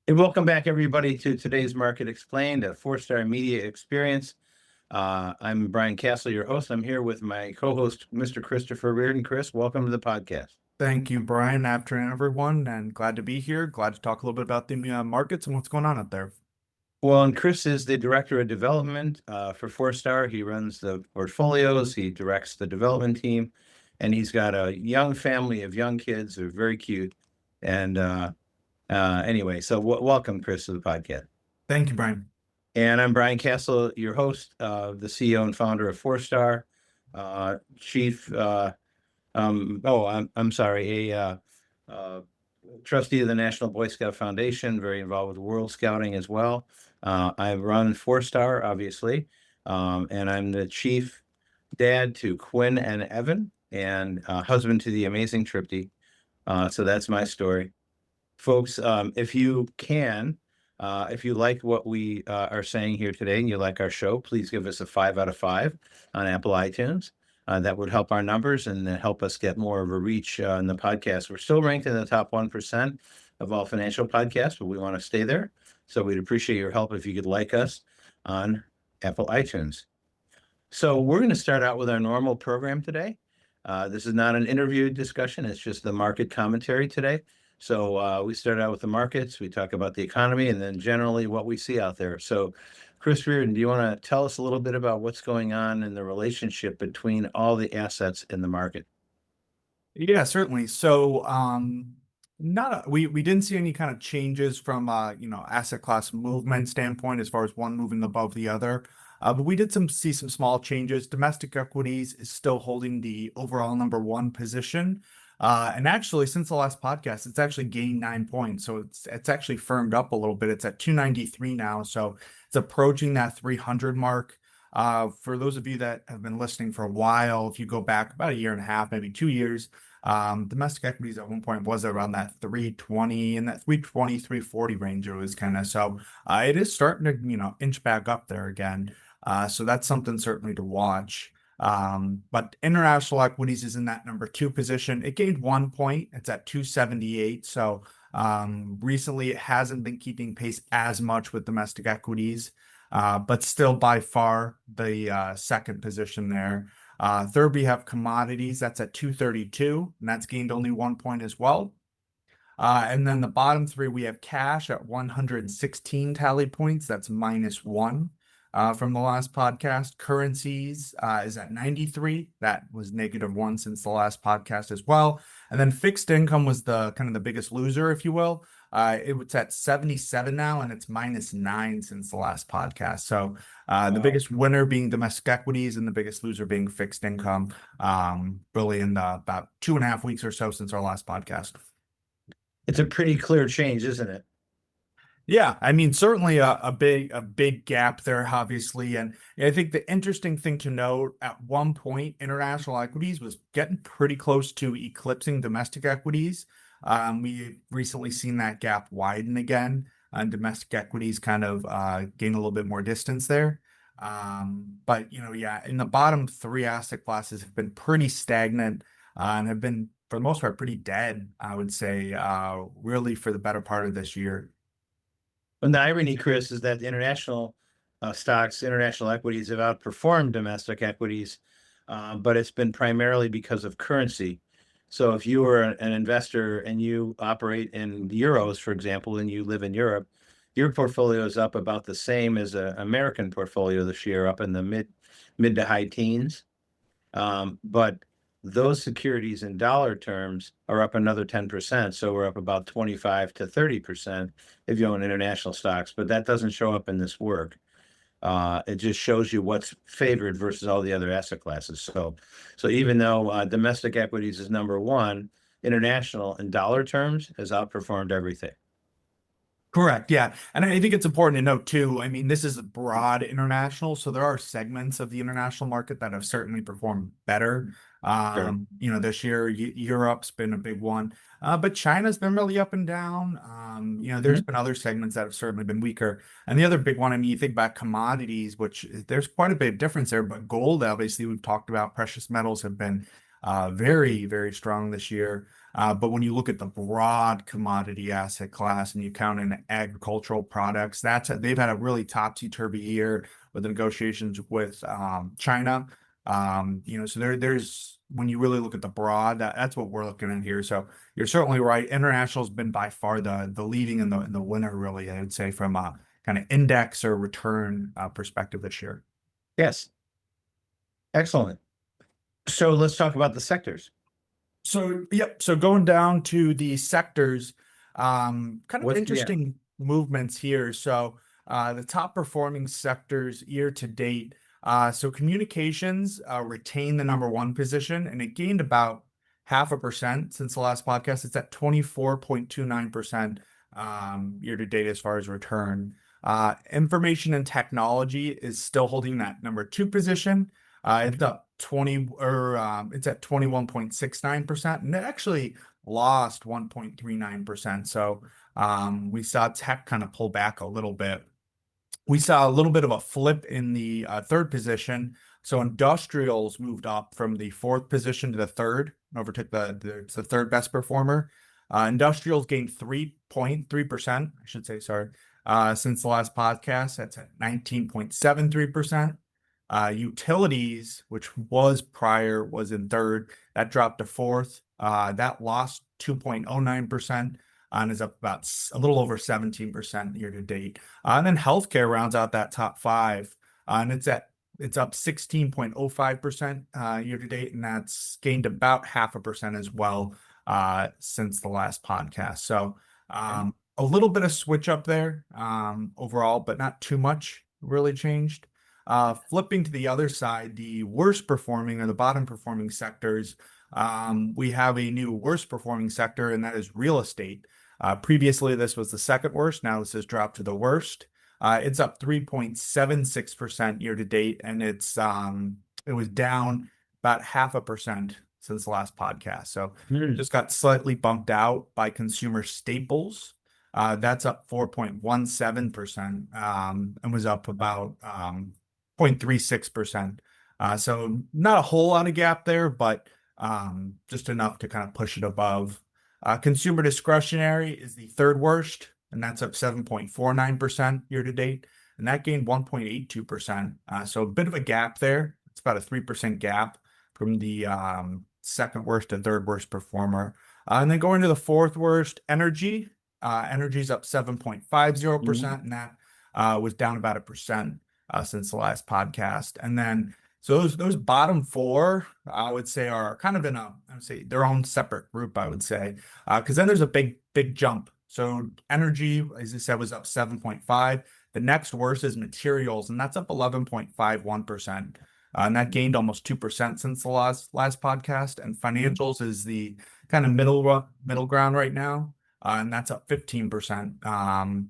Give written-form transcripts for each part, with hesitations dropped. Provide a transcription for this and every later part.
And welcome back, everybody, to today's Market Explained, a four-star media experience. I'm Brian Kasal, your host. I'm here with my co-host, Mr. Christopher Reardon. Chris, welcome to the podcast. Thank you, Brian. Afternoon, everyone, and glad to be here. Glad to talk a little bit about the markets and what's going on out there. Well, and Chris is the director of development for Four Star. He runs the portfolios, he directs the development team, and he's got a young family of young kids who are very cute. And anyway, so welcome, Chris, to the podcast. Thank you, Brian. And I'm Brian Kasal, your host, the CEO and founder of Four Star, chief. I'm sorry, trustee of the National Boy Scout Foundation, very involved with World Scouting as well. I run Four Star, obviously, and I'm the chief dad to Quinn and Evan, and husband to the amazing Tripty. So that's my story, folks. If you can. If you like what we are saying here today and you like our show, please give us a 5 out of 5 on Apple iTunes. That would help our numbers and help us get more of a reach in the podcast. We're still ranked in the top 1% of all financial podcasts, but we want to stay there. So we'd appreciate your help if you could like us on Apple iTunes. So we're going to start out with our normal program today. This is not an interview discussion. It's just the market commentary today. So we start out with the markets, we talk about the economy, and then generally what we see out there. So Chris Reardon, do you want to tell us a little bit about what's going on in the relationship between all the assets in the market? Yeah, certainly. So, we didn't see any kind of changes from asset class movement standpoint as far as one moving above the other. But we did see some small changes. Domestic equities is still holding the overall number one position. And actually, since the last podcast, it's actually gained 9 points. So it's actually firmed up a little bit. It's at 293 now. So it's approaching that 300 mark. For those of you that have been listening for a while, if you go back about a year and a half, maybe 2 years, domestic equities at one point was around that 320 and that 320, 340 range. It was kind of so it is starting to, inch back up there again. So that's something certainly to watch. But international equities is in that number two position. It gained 1 point. It's at 278. So recently it hasn't been keeping pace as much with domestic equities, but still by far the second position there. Third, we have commodities. That's at 232, and that's gained only 1 point as well. And then the bottom three, we have cash at 116 tally points. That's -1 from the last podcast. Currencies is at 93. That was -1 since the last podcast as well. And then fixed income was the kind of the biggest loser, if you will. It was at 77 now, and it's -9 since the last podcast. So the biggest winner being domestic equities and the biggest loser being fixed income, really in about 2.5 weeks or so since our last podcast. It's a pretty clear change, isn't it? Yeah, I mean, certainly a big gap there, obviously. And I think the interesting thing to note, at one point, international equities was getting pretty close to eclipsing domestic equities. We recently seen that gap widen again, and domestic equities kind of gain a little bit more distance there. But yeah, in the bottom three asset classes have been pretty stagnant and have been, for the most part, pretty dead, I would say, really for the better part of this year. And the irony, Chris, is that the international stocks, international equities have outperformed domestic equities, but it's been primarily because of currency. So if you were an investor and you operate in euros, for example, and you live in Europe, your portfolio is up about the same as an American portfolio this year, up in the mid to high teens. But those securities in dollar terms are up another 10%. So we're up about 25 to 30% if you own international stocks, but that doesn't show up in this work. It just shows you what's favored versus all the other asset classes. So even though domestic equities is number one, international in dollar terms has outperformed everything. Correct. Yeah. And I think it's important to note too, I mean, this is broad international. So there are segments of the international market that have certainly performed better. Sure. This year, Europe's been a big one. But China's been really up and down. There's been other segments that have certainly been weaker. And the other big one, I mean, you think about commodities, which there's quite a bit of difference there, but gold, obviously, we've talked about precious metals have been very, very strong this year. But when you look at the broad commodity asset class and you count in agricultural products, they've had a really topsy-turvy year with the negotiations with China. So there's when you really look at the broad, that's what we're looking at here. So you're certainly right. International's been by far the leading in the winner, really, I would say, from a kind of index or return perspective this year. Yes. Excellent. So let's talk about the sectors. So, yep. So going down to the sectors, kind of Yeah. interesting movements here. So, the top performing sectors year to date. So communications retained the number one position, and it gained about 0.5% since the last podcast. It's at 24.29% year to date as far as return. Information and technology is still holding that number two position. It's up 20 or it's at 21.69%, and it actually lost 1.39%. So we saw tech kind of pull back a little bit. We saw a little bit of a flip in the third position. So industrials moved up from the fourth position to the third, overtook it's the third best performer. Industrials gained 3.3%, I should say, sorry, since the last podcast. That's at 19.73%. Utilities, which was in third, that dropped to fourth. That lost 2.09% and is up about a little over 17% year to date. And then healthcare rounds out that top five, and it's up 16.05% year to date, and that's gained about 0.5% as well since the last podcast. So a little bit of switch up there overall, but not too much really changed. Flipping to the other side, the worst performing or the bottom performing sectors, we have a new worst performing sector, and that is real estate. Previously, this was the second worst. Now this has dropped to the worst. It's up 3.76% year to date, and it was down about 0.5% since the last podcast. So just got slightly bumped out by consumer staples. That's up 4.17% and was up about 0.36%. So not a whole lot of gap there, but just enough to kind of push it above. Consumer discretionary is the third worst, and that's up 7.49% year to date, and that gained 1.82%. So a bit of a gap there. It's about a 3% gap from the second worst to third worst performer. And then going to the fourth worst, energy. Energy's up 7.50%, and that was down about 1% since the last podcast. And then so those bottom four, I would say, are kind of I would say their own separate group, I would say, because then there's a big jump. So energy, as I said, was up 7.5. The next worst is materials, and that's up 11.51%. And that gained almost 2% since the last podcast. And financials is the kind of middle ground right now, and that's up 15%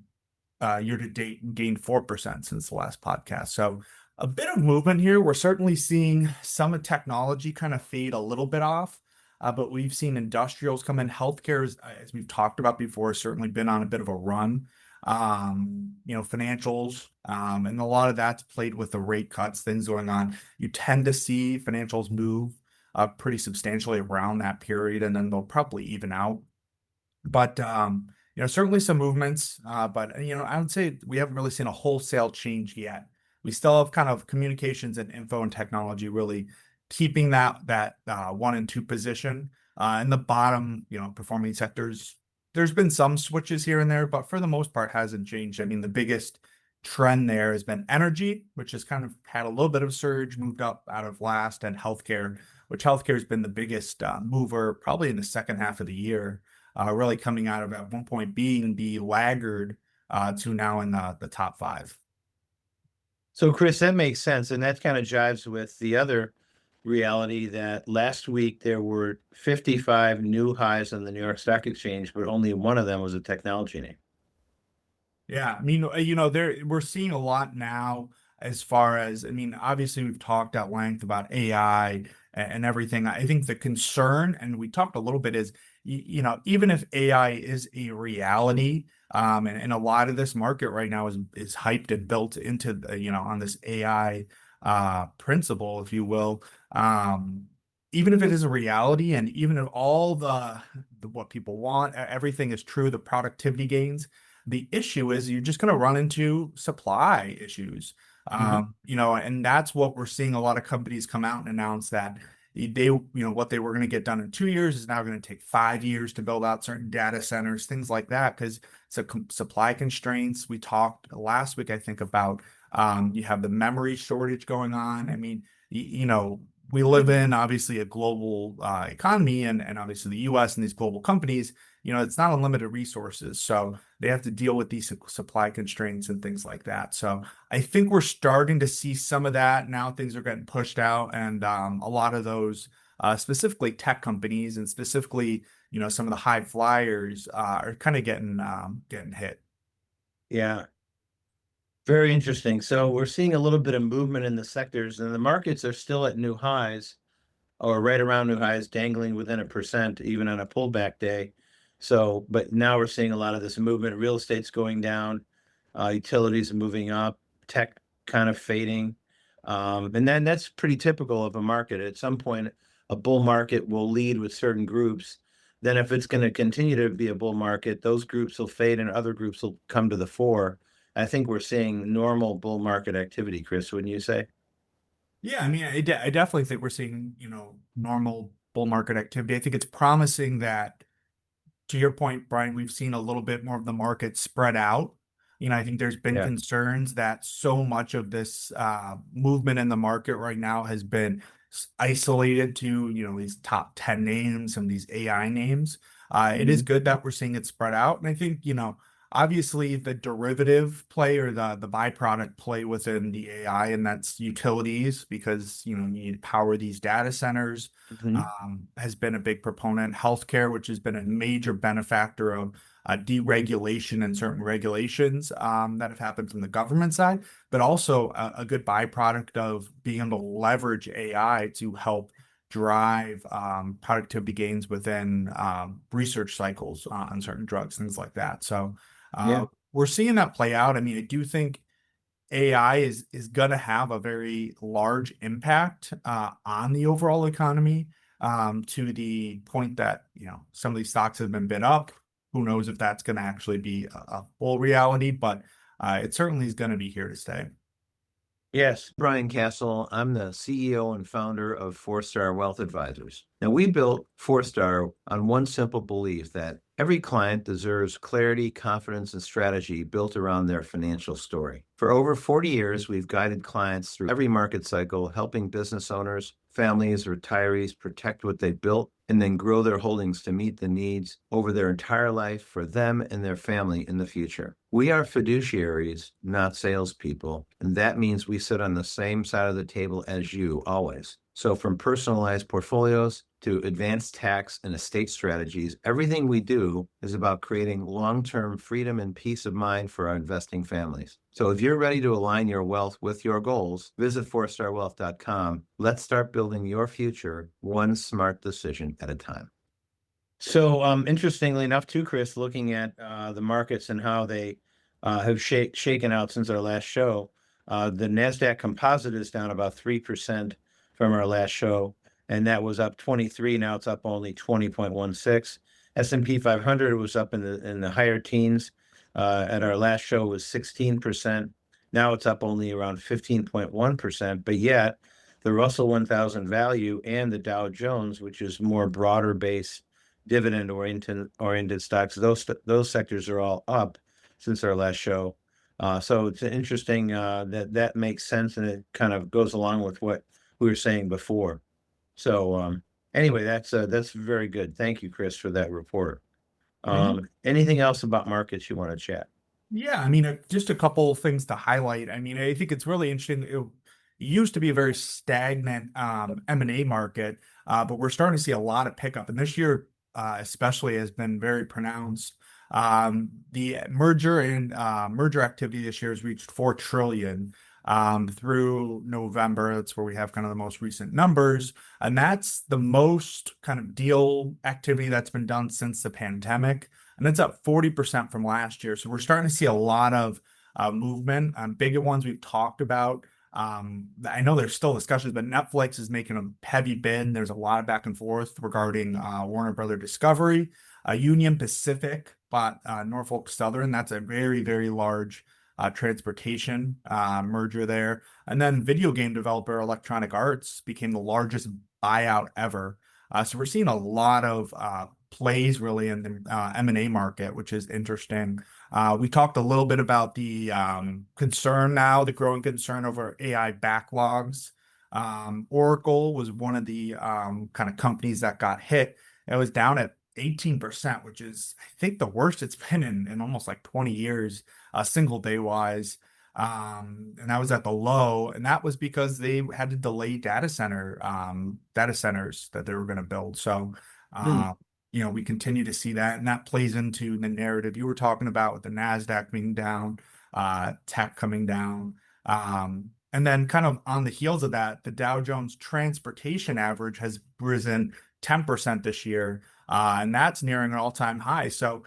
year to date, and gained 4% since the last podcast. So a bit of movement here. We're certainly seeing some of technology kind of fade a little bit off, but we've seen industrials come in. Healthcare, as we've talked about before, has certainly been on a bit of a run. Financials, and a lot of that's played with the rate cuts, things going on. You tend to see financials move pretty substantially around that period, and then they'll probably even out. But certainly some movements. But I would say we haven't really seen a wholesale change yet. We still have kind of communications and info and technology really keeping that 1 and 2 position. In the bottom, performing sectors, there's been some switches here and there, but for the most part hasn't changed. I mean, the biggest trend there has been energy, which has kind of had a little bit of surge, moved up out of last, and healthcare, which healthcare has been the biggest mover probably in the second half of the year, really coming out of at one point being the laggard to now in the top 5. So, Chris, that makes sense. And that kind of jives with the other reality that last week there were 55 new highs on the New York Stock Exchange, but only one of them was a technology name. Yeah, I mean, we're seeing a lot now as far as, I mean, obviously we've talked at length about AI and everything. I think the concern, and we talked a little bit, is, even if AI is a reality, and a lot of this market right now is hyped and built into on this AI principle, if you will. even if it is a reality, and even if all the what people want, everything is true, the productivity gains, the issue is you're just going to run into supply issues. Mhm. And that's what we're seeing a lot of companies come out and announce that what they were going to get done in 2 years is now going to take 5 years to build out certain data centers, things like that, because supply constraints. We talked last week, I think, about you have the memory shortage going on. I mean, we live in obviously a global economy, and obviously the US and these global companies, it's not unlimited resources. So they have to deal with these supply constraints and things like that. So I think we're starting to see some of that now. Things are getting pushed out, and a lot of those, specifically tech companies, and specifically, some of the high flyers are kind of getting hit. Yeah, very interesting. So we're seeing a little bit of movement in the sectors, and the markets are still at new highs or right around new highs, dangling within 1%, even on a pullback day. So, but now we're seeing a lot of this movement. Real estate's going down, utilities are moving up, tech kind of fading. And then that's pretty typical of a market. At some point, a bull market will lead with certain groups. Then, if it's going to continue to be a bull market, those groups will fade and other groups will come to the fore. I think we're seeing normal bull market activity, Chris, wouldn't you say? Yeah, I mean, I definitely think we're seeing, normal bull market activity. I think it's promising that, to your point, Brian, we've seen a little bit more of the market spread out. I think there's been Yeah. concerns that so much of this movement in the market right now has been isolated to, these top 10 names and these AI names. It is Mhm. good that we're seeing it spread out. And I think, obviously the derivative play, or the byproduct play within the AI, and that's utilities, because, you need to power these data centers, Mhm. has been a big proponent. Healthcare, which has been a major benefactor of deregulation and certain regulations that have happened from the government side, but also a good byproduct of being able to leverage AI to help drive productivity gains within research cycles on certain drugs, things like that. So Yeah. we're seeing that play out. I mean, I do think AI is going to have a very large impact on the overall economy, to the point that, some of these stocks have been bid up. Who knows if that's going to actually be a full reality, but it certainly is going to be here to stay. Yes, Brian Kasal. I'm the CEO and founder of Four Star Wealth Advisors. Now, we built Four Star on one simple belief that every client deserves clarity, confidence, and strategy built around their financial story. For over 40 years, we've guided clients through every market cycle, helping business owners, families, retirees protect what they built and then grow their holdings to meet the needs over their entire life for them and their family in the future. We are fiduciaries, not salespeople, and that means we sit on the same side of the table as you always. So, from personalized portfolios to advanced tax and estate strategies, everything we do is about creating long-term freedom and peace of mind for our investing families. So if you're ready to align your wealth with your goals, visit fourstarwealth.com. Let's start building your future one smart decision at a time. So, interestingly enough, too, Chris, looking at the markets and how they have shaken out since our last show, the Nasdaq Composite is down about 3% from our last show, and that was up 23. Now it's up only 20.16. S&P 500 was up in the higher teens. At our last show was 16%. Now it's up only around 15.1%. But yet, the Russell 1000 value and the Dow Jones, which is more broader base dividend oriented stocks, those sectors are all up since our last show. So it's interesting that makes sense, and it kind of goes along with what we were saying before. So anyway, that's very good. Thank you, Chris, for that report. Anything else about markets you want to chat? Yeah, I mean, just a couple of things to highlight. I mean, I think it's really interesting. It used to be a very stagnant M&A market, but we're starting to see a lot of pickup. And this year, especially, has been very pronounced. The merger activity this year has reached 4 trillion through November. That's where we have kind of the most recent numbers, and that's the most kind of deal activity that's been done since the pandemic, and it's up 40% from last year. So we're starting to see a lot of movement. Bigger ones we've talked about. I know there's still discussions, but Netflix is making a heavy bid. There's a lot of back and forth regarding Warner Brother Discovery. Union Pacific bought Norfolk Southern. That's a very, very large transportation merger there. And then video game developer Electronic Arts became the largest buyout ever. So we're seeing a lot of plays really in the M&A market, which is interesting. We talked a little bit about the concern now, the growing concern over AI backlogs. Oracle was one of the kind of companies that got hit. It was down at 18%, which is, I think, the worst it's been in almost like 20 years, single day wise. And that was at the low, and that was because they had to delay data centers that they were going to build. So, Hmm. we continue to see that, and that plays into the narrative you were talking about with the Nasdaq being down, tech coming down. And then kind of on the heels of that, the Dow Jones Transportation Average has risen 10% this year, and that's nearing an all-time high. So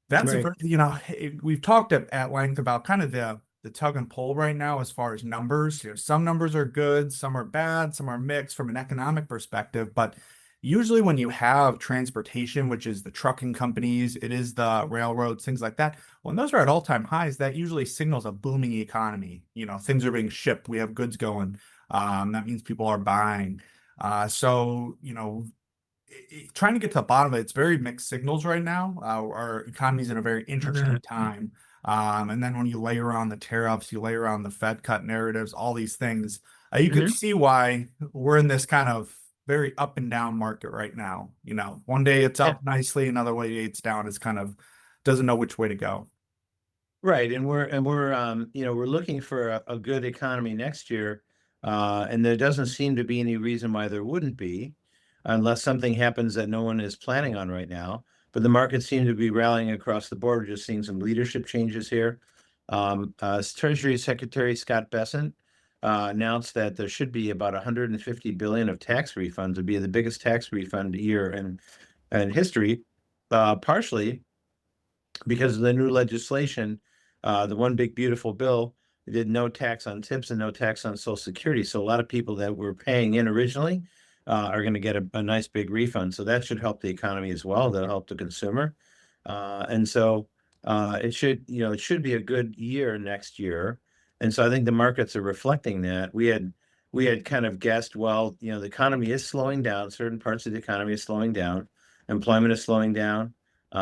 that's a Right. very, we've talked at length about kind of the tug and pull right now as far as numbers. Some numbers are good, some are bad, some are mixed from an economic perspective. But usually when you have transportation, which is the trucking companies, it is the railroads, things like that, when those are at all-time highs, that usually signals a booming economy. Things are being shipped, we have goods going. That means people are buying. So, trying to get to the bottom of it, it's very mixed signals right now. Our economy's in a very interesting time. And then when you layer on the tariffs, you layer on the Fed cut narratives, all these things, you could Mhm. see why we're in this kind of very up and down market right now. One day it's Yeah. up nicely, another way it's down. It's kind of doesn't know which way to go. Right, and we're looking for a good economy next year, and there doesn't seem to be any reason why there wouldn't be, unless something happens that no one is planning on right now. But the markets seem to be rallying across the board. We're just seeing some leadership changes here. Treasury Secretary Scott Bessent announced that there should be about 150 billion of tax refunds. It'd be the biggest tax refund year in history, partially because of the new legislation, the one big beautiful bill did no tax on tips and no tax on Social Security. So a lot of people that were paying in originally are going to get a nice big refund. So that should help the economy as well. That'll help the consumer. And so it should be a good year next year. And so I think the markets are reflecting that. We had kind of guessed, well, the economy is slowing down. Certain parts of the economy is slowing down. Employment is slowing down.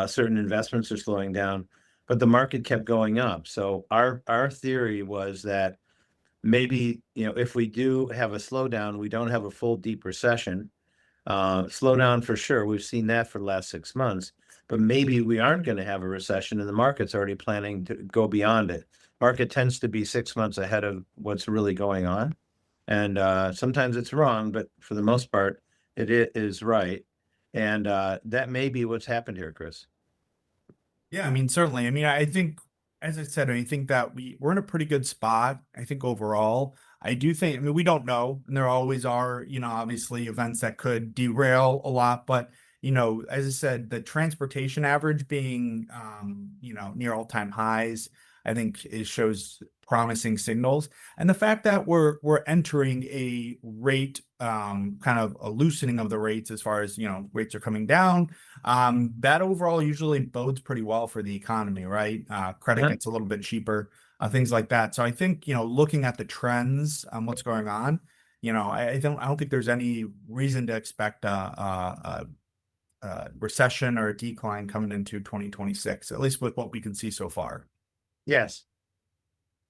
Certain investments are slowing down, but the market kept going up. So our theory was that maybe if we do have a slowdown, we don't have a full deep recession. Slowdown for sure. We've seen that for the last 6 months, but maybe we aren't going to have a recession, and the market's already planning to go beyond it. Market tends to be 6 months ahead of what's really going on, and sometimes it's wrong, but for the most part, is right. And that may be what's happened here, Chris. Yeah, I mean, certainly. I mean, I think, as I said, I think that we're in a pretty good spot. I think overall, I do think, I mean, we don't know, and there always are, obviously events that could derail a lot. But, as I said, the transportation average being, near all-time highs, I think it shows promising signals. And the fact that we're entering a rate, kind of a loosening of the rates as far as, rates are coming down, that overall usually bodes pretty well for the economy, right? Credit Uh-huh. gets a little bit cheaper, things like that. So I think, looking at the trends, what's going on, I don't think there's any reason to expect a recession or a decline coming into 2026, at least with what we can see so far. Yes.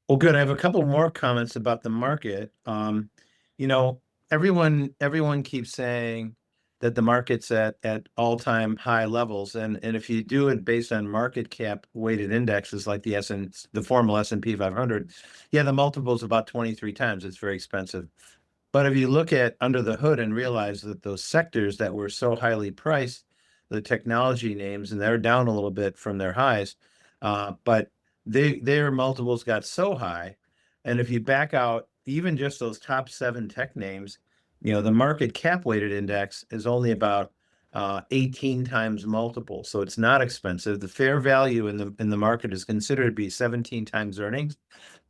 Well, good. I have a couple more comments about the market. You know, everyone keeps saying that the market's at all-time high levels, and if you do it based on market cap weighted indexes like the formal S&P 500, yeah, the multiple is about 23 times. It's very expensive. But if you look at under the hood and realize that those sectors that were so highly priced, the technology names, and they're down a little bit from their highs, but their multiples got so high, and if you back out even just those top seven tech names, the market cap weighted index is only about 18 times multiple. So it's not expensive. The fair value in the market is considered to be 17 times earnings.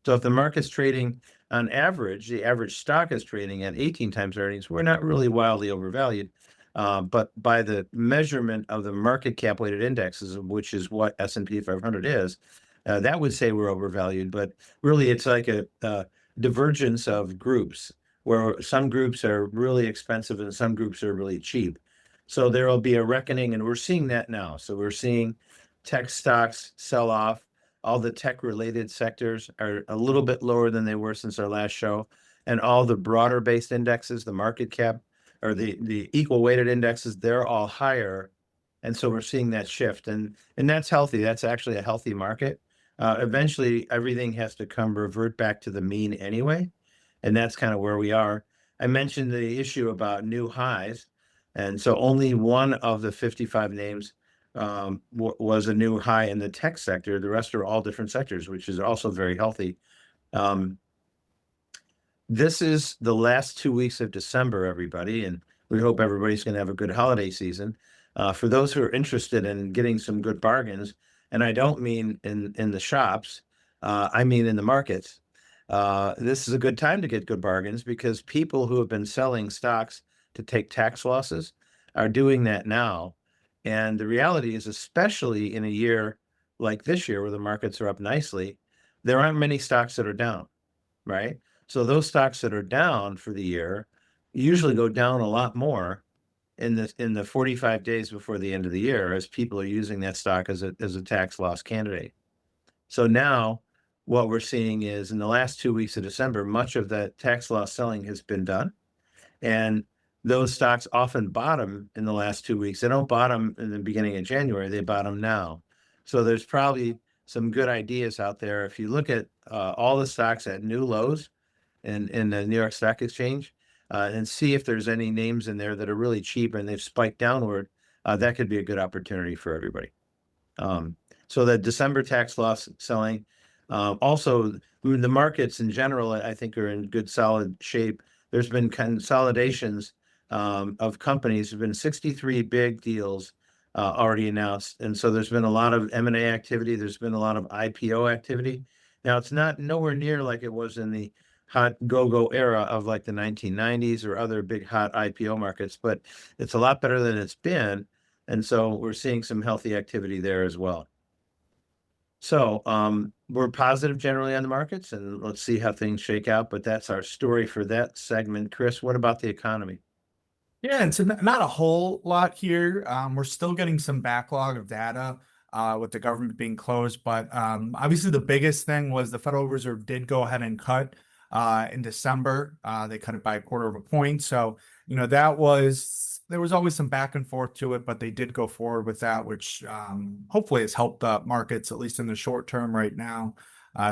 So if the market's trading on average, the average stock is trading at 18 times earnings, we're not really wildly overvalued. But by the measurement of the market cap weighted indexes, which is what S&P 500 is, that would say we're overvalued. But really, it's like a divergence of groups where some groups are really expensive and some groups are really cheap. So there will be a reckoning, and we're seeing that now. So we're seeing tech stocks sell off. All the tech related sectors are a little bit lower than they were since our last show. And all the broader based indexes, the market cap or the equal weighted indexes, they're all higher. And so we're seeing that shift. And that's healthy. That's actually a healthy market. Eventually everything has to revert back to the mean anyway. And that's kind of where we are. I mentioned the issue about new highs. And so only one of the 55 names was a new high in the tech sector. The rest are all different sectors, which is also very healthy. This is the last 2 weeks of December, everybody, and we hope everybody's going to have a good holiday season. For those who are interested in getting some good bargains, and I don't mean in the shops, I mean in the markets. This is a good time to get good bargains because people who have been selling stocks to take tax losses are doing that now. And the reality is, especially in a year like this year where the markets are up nicely, there aren't many stocks that are down, right? So those stocks that are down for the year usually go down a lot more in the 45 days before the end of the year as people are using that stock as a tax loss candidate. So now what we're seeing is in the last 2 weeks of December, much of that tax loss selling has been done. And those stocks often bottom in the last 2 weeks. They don't bottom in the beginning of January, they bottom now. So there's probably some good ideas out there. If you look at all the stocks at new lows in the New York Stock Exchange and see if there's any names in there that are really cheap and they've spiked downward, that could be a good opportunity for everybody. So the December tax loss selling, also the markets in general, I think are in good solid shape. There's been consolidations of companies. There's been 63 big deals already announced, and so there's been a lot of M&A activity. There's been a lot of IPO activity. Now it's not nowhere near like it was in the hot go-go era of like the 1990s or other big hot IPO markets, but it's a lot better than it's been. And so we're seeing some healthy activity there as well. So we're positive generally on the markets, and let's see how things shake out. But that's our story for that segment. Chris, what about the economy? Yeah, and so not a whole lot here. We're still getting some backlog of data with the government being closed, but obviously the biggest thing was the Federal Reserve did go ahead and cut in December. They cut it by 1/4 of a point. So, there was always some back and forth to it, but they did go forward with that, which hopefully has helped the markets, at least in the short term right now,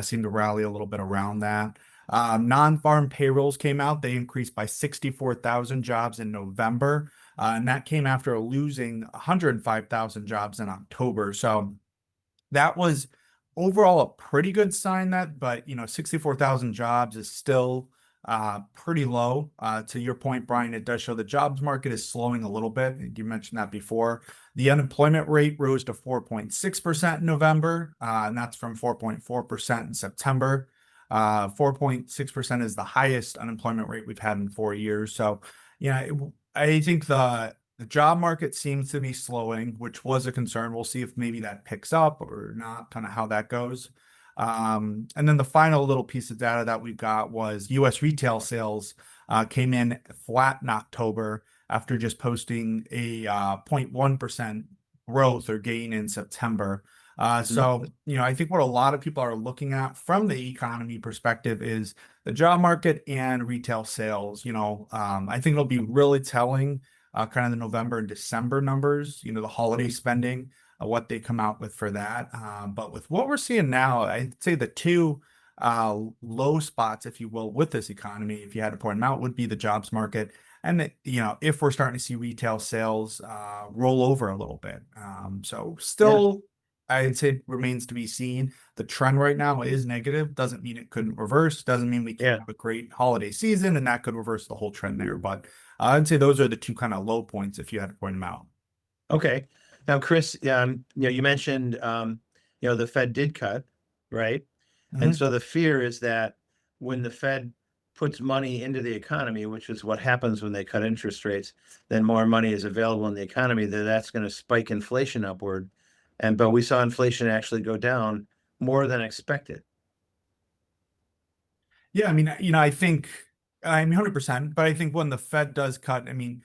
seem to rally a little bit around that. Non-farm payrolls came out. They increased by 64,000 jobs in November. And that came after losing 105,000 jobs in October. So that was overall a pretty good sign but 64,000 jobs is still pretty low. To your point, Brian, it does show the jobs market is slowing a little bit. You mentioned that before. The unemployment rate rose to 4.6% in November, and that's from 4.4% in September. 4.6% is the highest unemployment rate we've had in 4 years. So, I think the job market seems to be slowing, which was a concern. We'll see if maybe that picks up or not, kind of how that goes. And then the final little piece of data that we got was U.S. retail sales came in flat in October after just posting a 0.1% growth or gain in September. So, I think what a lot of people are looking at from the economy perspective is the job market and retail sales. I think it'll be really telling kind of the November and December numbers, the holiday spending, what they come out with for that. But with what we're seeing now, I'd say the two low spots, if you will, with this economy, if you had to point them out, would be the jobs market. And, if we're starting to see retail sales roll over a little bit. So still, I'd say it remains to be seen. The trend right now is negative. Doesn't mean it couldn't reverse. Doesn't mean we can't have a great holiday season and that could reverse the whole trend there. But I'd say those are the two kind of low points if you had to point them out. Okay. Now, Chris, you mentioned, the Fed did cut, right? And Mhm. so the fear is that when the Fed puts money into the economy, which is what happens when they cut interest rates, then more money is available in the economy, that's going to spike inflation upward. But we saw inflation actually go down more than expected. Yeah, I mean, I think I'm 100%, but I think when the Fed does cut, I mean,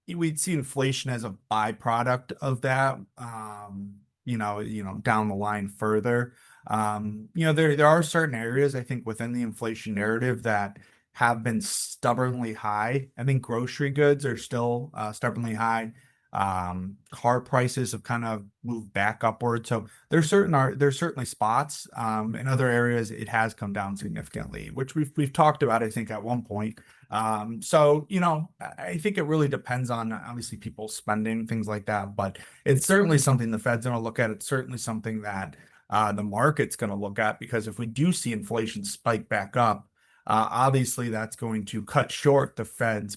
we'd see inflation as a byproduct of that, down the line further. There are certain areas I think within the inflation narrative that have been stubbornly high. I think grocery goods are still stubbornly high. Car prices have kind of moved back upward. So there's certainly spots. In other areas, it has come down significantly, which we've talked about, I think, at one point. I think it really depends on obviously people spending, things like that, but it's certainly something the Fed's going to look at. It's certainly something that the market's going to look at, because if we do see inflation spike back up, obviously that's going to cut short the Fed's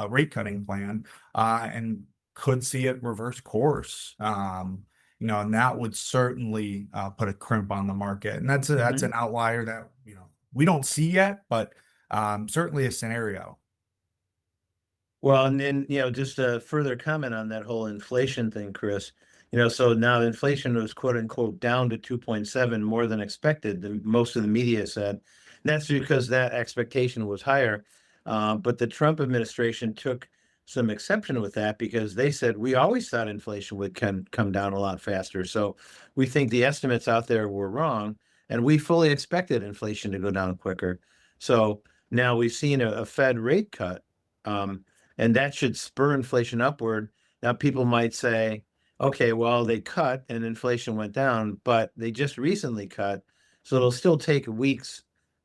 rate cutting plan, and could see it reverse course. And that would certainly put a crimp on the market. And that's Mhm. an outlier that, we don't see yet, but certainly a scenario. Well, and then, just a further comment on that whole inflation thing, Chris. So now inflation was quote unquote down to 2.7 more than expected, most of the media said. And that's because that expectation was higher. But the Trump administration took some exception with that because they said we always thought inflation would come down a lot faster. So we think the estimates out there were wrong, and we fully expected inflation to go down quicker. So now we've seen a Fed rate cut. Um, and that should spur inflation upward. Now, people might say, okay, well, they cut and inflation went down, but they just recently cut. So it'll still take weeks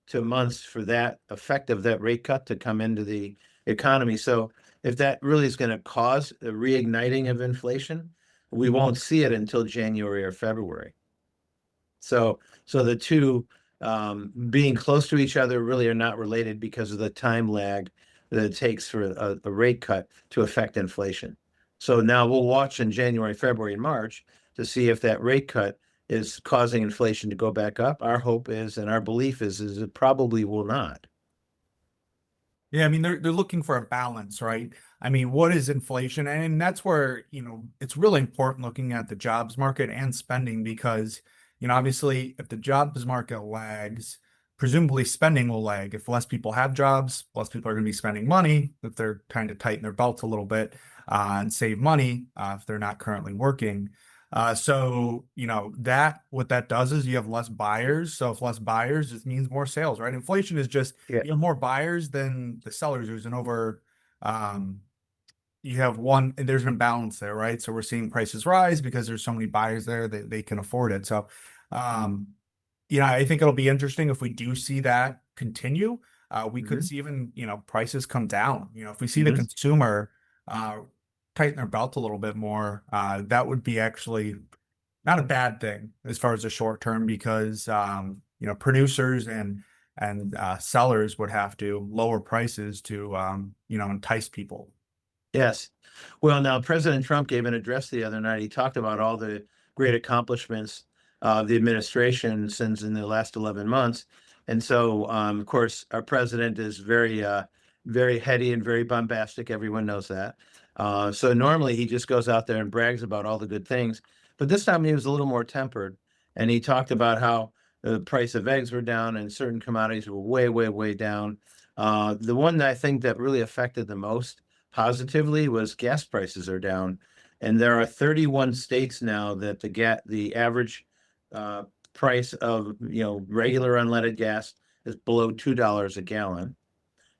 to months for that effect of that rate cut to come into the economy. So if that really is going to cause a reigniting of inflation, we won't see it until January or February. So the two being close to each other really are not related because of the time lag that it takes for a rate cut to affect inflation. So now we'll watch in January, February, and March to see if that rate cut is causing inflation to go back up. Our hope is, and our belief is it probably will not. Yeah, I mean they're looking for a balance, right? I mean, what is inflation? And that's where, it's really important looking at the jobs market and spending, because, obviously if the jobs market lags, presumably spending will lag. If less people have jobs, less people are going to be spending money, if they're trying to tighten their belts a little bit and save money if they're not currently working. That what that does is you have less buyers. So if less buyers, it means more sales, right? Inflation is just Yeah. you have more buyers than the sellers. Um, you have one, and there's an imbalance there, right? So we're seeing prices rise because there's so many buyers there that they can afford it. So, um, I think it'll be interesting if we do see that continue. We could Mhm. see even, prices come down. If we see the Mhm. consumer uh, tighten their belt a little bit more, that would be actually not a bad thing as far as the short term, because producers and sellers would have to lower prices to entice people. Yes. Well, now President Trump gave an address the other night. He talked about all the great accomplishments of the administration since in the last 11 months. And so, of course, our president is very heady and very bombastic. Everyone knows that. So normally he just goes out there and brags about all the good things. But this time he was a little more tempered. And he talked about how the price of eggs were down and certain commodities were way, way, way down. The one that I think that really affected the most positively was gas prices are down, and there are 31 states now that the average uh, price of regular unleaded gas is below $2 a gallon,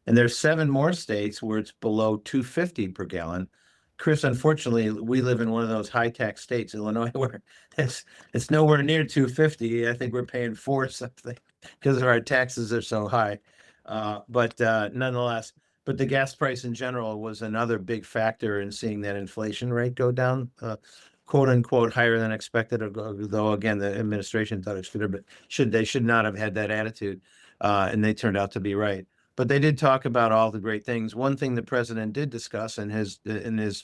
and there's seven more states where it's below 250 per gallon. Chris, unfortunately, we live in one of those high tax states, Illinois, where it's it's nowhere near 250. I think we're paying four something because our taxes are so high. But nonetheless, but the gas price in general was another big factor in seeing that inflation rate go down, quote unquote, higher than expected. Though again, the administration thought it should have been, should they should not have had that attitude, and they turned out to be right. but they did talk about all the great things. One thing the president did discuss in his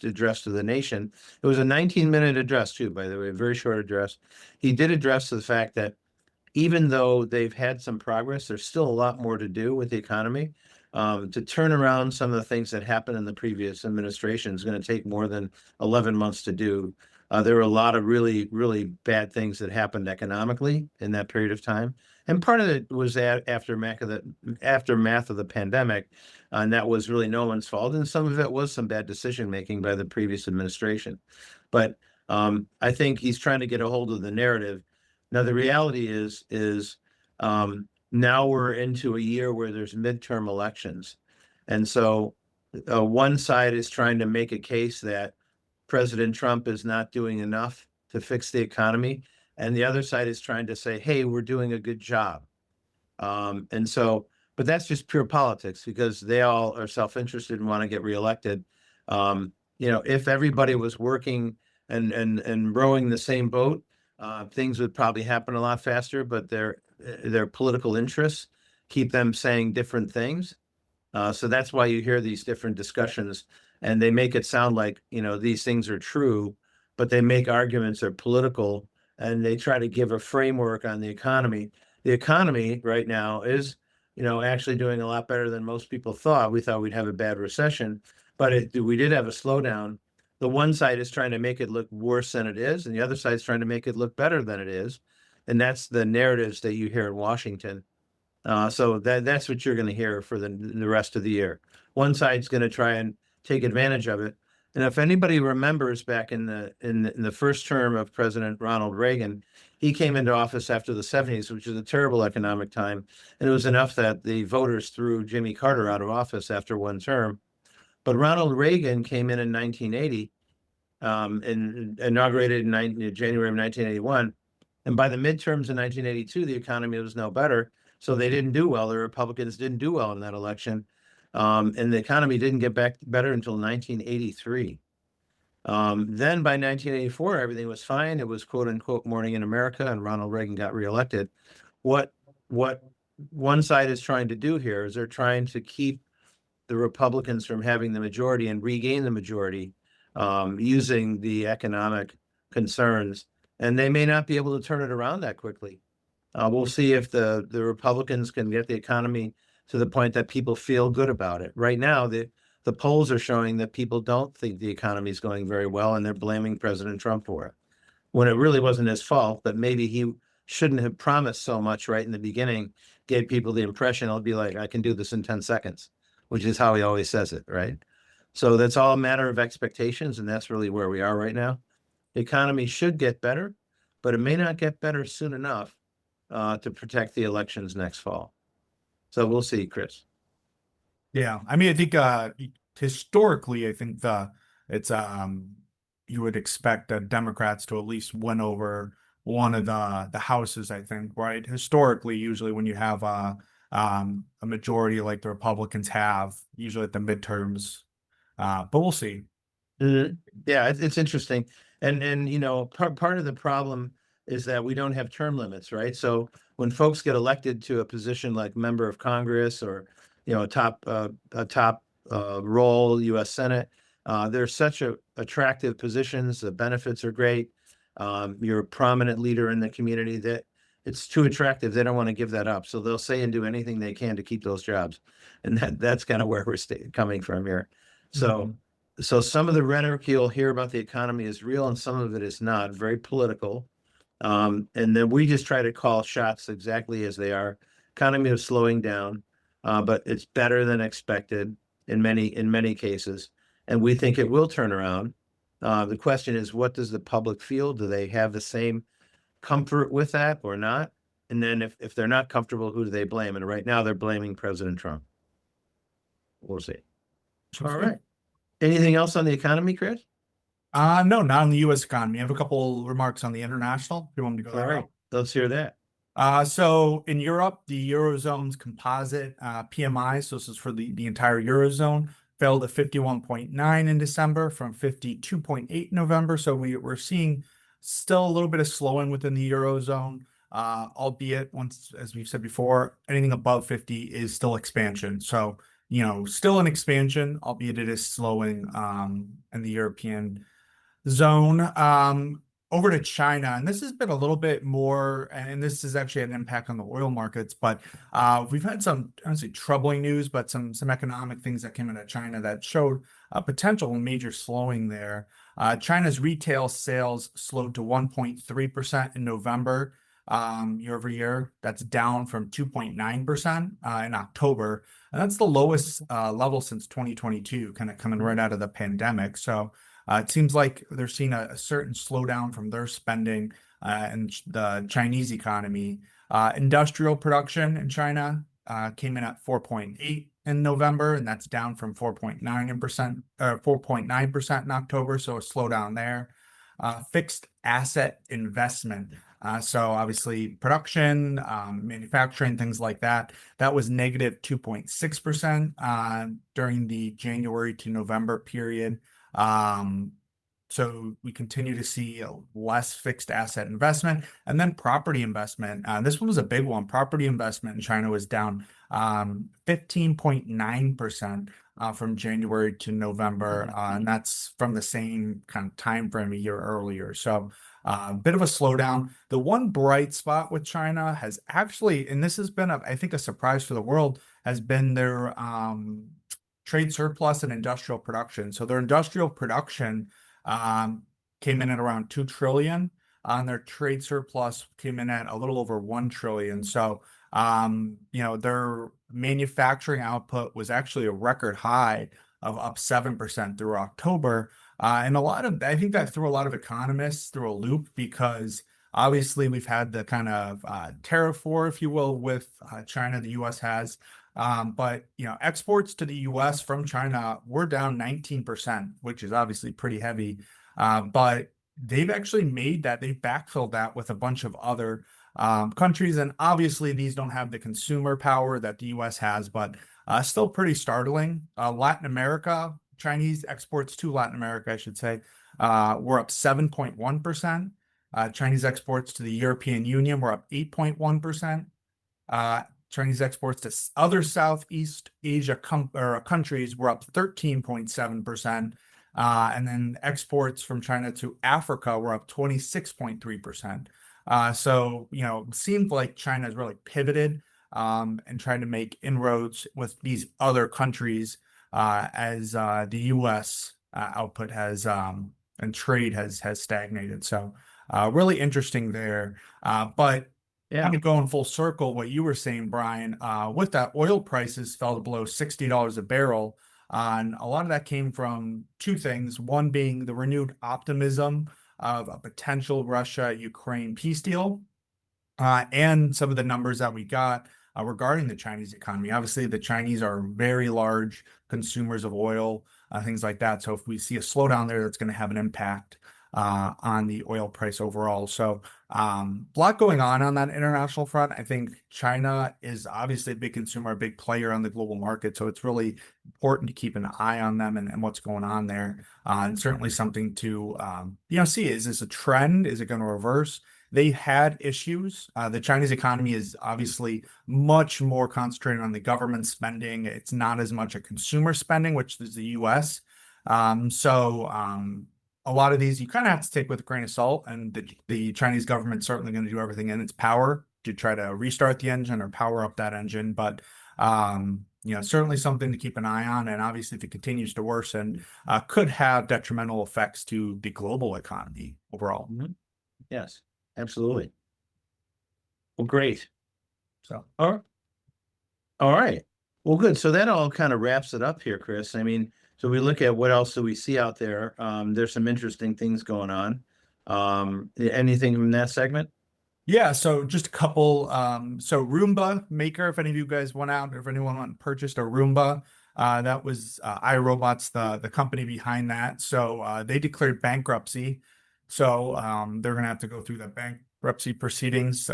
address to the nation, it was a 19-minute address too, by the way, a very short address. He did address the fact that even though they've had some progress, there's still a lot more to do with the economy. To turn around some of the things that happened in the previous administration is going to take more than 11 months to do. There were a lot of really, really bad things that happened economically in that period of time. And part of it was that aftermath of the pandemic, and that was really no one's fault. And some of it was some bad decision making by the previous administration. But I think he's trying to get a hold of the narrative. Now, the reality is now we're into a year where there's midterm elections. And so one side is trying to make a case that President Trump is not doing enough to fix the economy. And the other side is trying to say, hey, we're doing a good job. And so, but that's just pure politics because they all are self-interested and want to get reelected. If everybody was working and rowing the same boat, things would probably happen a lot faster, but their political interests keep them saying different things. So that's why you hear these different discussions and they make it sound like, these things are true, but they make arguments that are political and they try to give a framework on the economy. The economy right now is, actually doing a lot better than most people thought. We thought we'd have a bad recession, but we did have a slowdown. The one side is trying to make it look worse than it is, and the other side is trying to make it look better than it is. And that's the narratives that you hear in Washington. So that's what you're going to hear for the rest of the year. One side's going to try and take advantage of it. And if anybody remembers back in the first term of President Ronald Reagan, he came into office after the 70s, which was a terrible economic time. And it was enough that the voters threw Jimmy Carter out of office after one term. But Ronald Reagan came in 1980, and inaugurated in January of 1981. And by the midterms in 1982, the economy was no better. So they didn't do well. The Republicans didn't do well in that election. And the economy didn't get back better until 1983. Then by 1984, everything was fine. It was quote unquote morning in America, and Ronald Reagan got reelected. What one side is trying to do here is they're trying to keep the Republicans from having the majority and regain the majority using the economic concerns. And they may not be able to turn it around that quickly. We'll see if the Republicans can get the economy to the point that people feel good about it. Right now, the polls are showing that people don't think the economy is going very well, and they're blaming President Trump for it, when it really wasn't his fault. But maybe he shouldn't have promised so much right in the beginning, gave people the impression I'll be like, I can do this in 10 seconds, which is how he always says it, right? So that's all a matter of expectations, and that's really where we are right now. The economy should get better, but it may not get better soon enough to protect the elections next fall. So we'll see, Chris. Yeah, I mean, I think historically, I think it's you would expect Democrats to at least win over one of the houses. I think, right? Historically, usually when you have a majority like the Republicans have, usually at the midterms, but we'll see. Yeah, it's interesting, and part of the problem is that we don't have term limits, right? So when folks get elected to a position like member of Congress or a top role, U.S. Senate, they're such attractive positions. The benefits are great. You're a prominent leader in the community that it's too attractive. They don't want to give that up, so they'll say and do anything they can to keep those jobs, and that's kind of where we're coming from here. So. So some of the rhetoric you'll hear about the economy is real and some of it is not, very political. And then we just try to call shots exactly as they are. Economy is slowing down, but it's better than expected in many cases. And we think it will turn around. The question is, what does the public feel? Do they have the same comfort with that or not? And then if they're not comfortable, who do they blame? And right now they're blaming President Trump. We'll see. All right. Anything else on the economy, Chris? No, not on the U.S. economy. I have a couple remarks on the international. If you want me to go All that right, let's hear that. So in Europe, the Eurozone's composite PMI, so this is for the entire Eurozone, fell to 51.9 in December from 52.8 in November. So we're seeing still a little bit of slowing within the Eurozone. albeit once, as we've said before, anything above 50 is still expansion. So, still an expansion, albeit it is slowing in the European zone. Over to China, and this has been a little bit more, and this is actually an impact on the oil markets, but we've had some, honestly, troubling news, but some economic things that came out of China that showed a potential major slowing there. China's retail sales slowed to 1.3% in November, year over year. That's down from 2.9% in October. And that's the lowest level since 2022, kind of coming right out of the pandemic. So it seems like they're seeing a certain slowdown from their spending and the Chinese economy. Industrial production in China came in at 4.8 in November, and that's down from 4.9% in October, so a slowdown there. Fixed asset investment. So obviously production, manufacturing, things like that. That was negative 2.6% during the January to November period. So we continue to see less fixed asset investment, and then property investment. This one was a big one. Property investment in China was down 15.9% from January to November, and that's from the same kind of time frame a year earlier. So a bit of a slowdown. The one bright spot with China has actually, and this has been, I think, a surprise for the world, has been their trade surplus and industrial production. So their industrial production came in at around 2 trillion, and their trade surplus came in at a little over 1 trillion. So, their manufacturing output was actually a record high of up 7% through October. And I think that threw a lot of economists through a loop, because obviously we've had the kind of tariff war, if you will, with China, the US has. But exports to the US from China were down 19%, which is obviously pretty heavy. But they've actually they've backfilled that with a bunch of other countries. And obviously these don't have the consumer power that the US has, but still pretty startling. Latin America, Chinese exports to Latin America, I should say, were up 7.1%. Chinese exports to the European Union were up 8.1%. Chinese exports to other Southeast Asia countries were up 13.7%. And then exports from China to Africa were up 26.3%. So, it seemed like China has really pivoted and trying to make inroads with these other countries as the US output has and trade has stagnated. So really interesting there. But Yeah. kind of going full circle, what you were saying, Brian, with that, oil prices fell to below $60 a barrel. And a lot of that came from two things. One being the renewed optimism of a potential Russia-Ukraine peace deal, and some of the numbers that we got regarding the Chinese economy. Obviously, the Chinese are very large consumers of oil, things like that. So if we see a slowdown there, that's going to have an impact on the oil price overall. So a lot going on that international front. I think China is obviously a big consumer, a big player on the global market. So it's really important to keep an eye on them and what's going on there. And certainly something to see. Is this a trend? Is it going to reverse? They had issues. The Chinese economy is obviously much more concentrated on the government spending. It's not as much a consumer spending, which is the US. A lot of these you kind of have to take with a grain of salt, and the Chinese government's certainly going to do everything in its power to try to restart the engine or power up that engine. But certainly something to keep an eye on. And obviously, if it continues to worsen, could have detrimental effects to the global economy overall. Mm-hmm. Yes, absolutely. Well, great. So, All right. Well, good. So that all kind of wraps it up here, Chris. I mean, so we look at what else do we see out there. There's some interesting things going on. Anything from that segment? yeah, so just a couple. So Roomba Maker, if any of you guys went out, or if anyone went and purchased a Roomba, that was iRobots, the company behind that. So they declared bankruptcy. So they're going to have to go through the bankruptcy proceedings.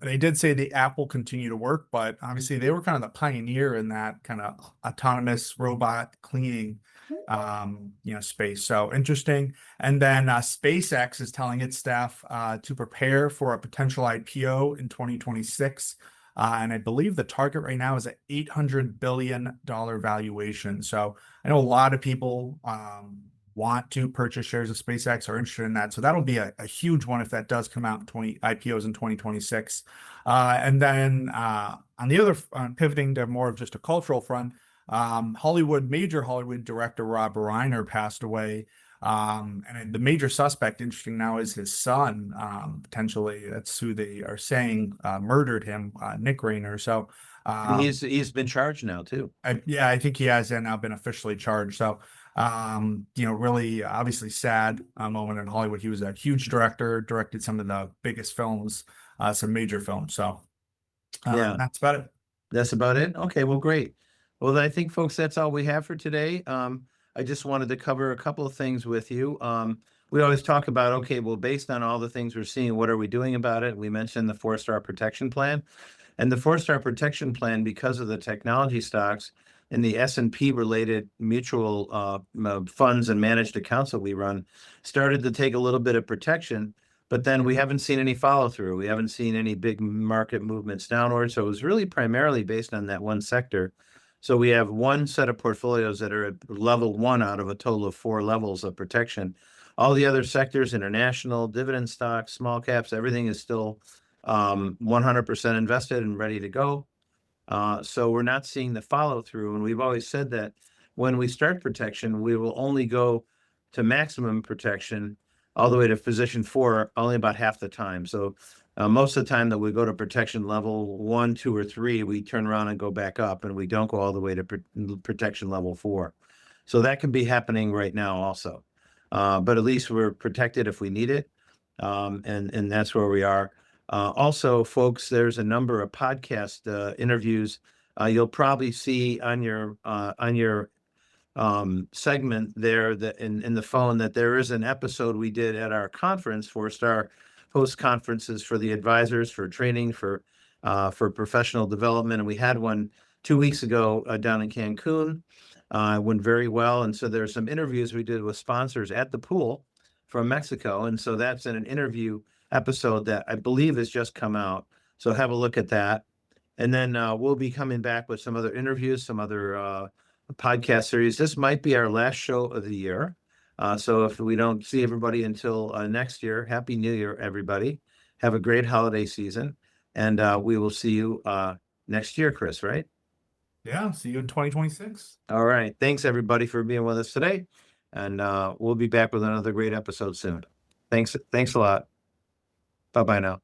They did say the app will continue to work, but obviously they were kind of the pioneer in that kind of autonomous robot cleaning. space. So interesting. And then SpaceX is telling its staff to prepare for a potential IPO in 2026. And I believe the target right now is an $800 billion valuation. So I know a lot of people want to purchase shares of SpaceX, are interested in that. So that'll be a huge one if that does come out in 20 IPOs in 2026. And then on the other, pivoting to more of just a cultural front, major Hollywood director Rob Reiner passed away. And the major suspect, interesting now, is his son. Potentially, that's who they are saying murdered him, Nick Rainer. So, And he's been charged now too. I think he has now been officially charged. So, really, obviously sad moment in Hollywood. He was a huge director, directed some of the biggest films, some major films. So, Yeah, that's about it. that's about it. Okay, well, great. Well, I think, folks, that's all we have for today. I just wanted to cover a couple of things with you. We always talk about, okay, well, based on all the things we're seeing, what are we doing about it? We mentioned the 4-star protection plan. And the 4-star protection plan, because of the technology stocks and the S&P related mutual funds and managed accounts that we run, started to take a little bit of protection, but then we haven't seen any follow through. We haven't seen any big market movements downward. So it was really primarily based on that one sector. So we have one set of portfolios that are at level 1 out of a total of 4 levels of protection. All the other sectors, international, dividend stocks, small caps, everything is still 100% invested and ready to go. So we're not seeing the follow through. And we've always said that when we start protection, we will only go to maximum protection all the way to position 4 only about half the time. So most of the time that we go to protection level 1, 2, or 3, we turn around and go back up, and we don't go all the way to protection level 4. So that can be happening right now also. But at least we're protected if we need it. And that's where we are. Also, folks, there's a number of podcast interviews you'll probably see on your segment there, that in the phone, that there is an episode we did at our conference, 4-star host conferences for the advisors, for training, for professional development, and we had one 2 weeks ago down in Cancun. Went very well, and so there's some interviews we did with sponsors at the pool from Mexico, and so that's in an interview episode that I believe has just come out. So have a look at that. And then we'll be coming back with some other interviews, some other podcast series. This might be our last show of the year. So if we don't see everybody until next year, Happy New Year, everybody. Have a great holiday season. And we will see you next year, Chris, right? Yeah, see you in 2026. All right. Thanks, everybody, for being with us today. And we'll be back with another great episode soon. Thanks a lot. Bye-bye now.